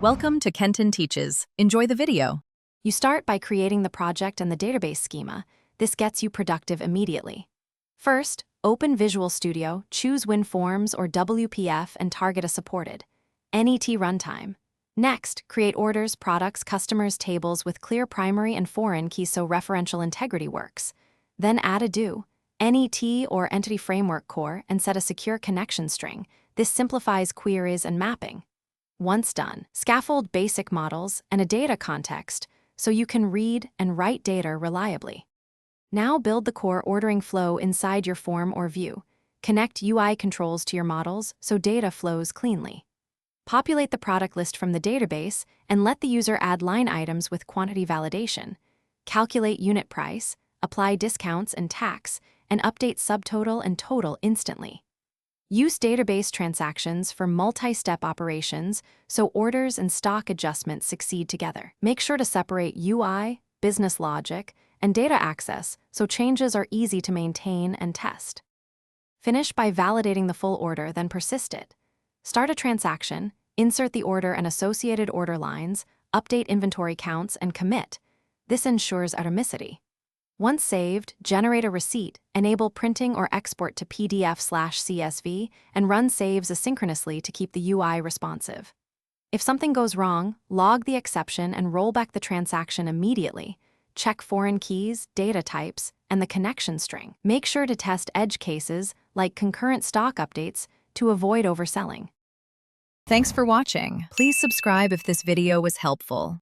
Welcome to Kenton Teaches. Enjoy the video. You start by creating the project and the database schema. This gets you productive immediately. First, open Visual Studio, choose WinForms or WPF and target a supported NET runtime. Next, create orders, products, customers, tables with clear primary and foreign keys so referential integrity works. Then add a do, NET or Entity Framework core and set a secure connection string. This simplifies queries and mapping. Once done, scaffold basic models and a data context so you can read and write data reliably. Now build the core ordering flow inside your form or view. Connect UI controls to your models so data flows cleanly. Populate the product list from the database and let the user add line items with quantity validation. Calculate unit price, apply discounts and tax, and update subtotal and total instantly. Use database transactions for multi-step operations so orders and stock adjustments succeed together. Make sure to separate UI, business logic, and data access so changes are easy to maintain and test. Finish by validating the full order, then persist it. Start a transaction, insert the order and associated order lines, update inventory counts, and commit. This ensures atomicity. Once saved, generate a receipt, enable printing or export to PDF/CSV, and run saves asynchronously to keep the UI responsive. If something goes wrong, log the exception and roll back the transaction immediately. Check foreign keys, data types, and the connection string. Make sure to test edge cases, like concurrent stock updates, to avoid overselling. Thanks for watching. Please subscribe if this video was helpful.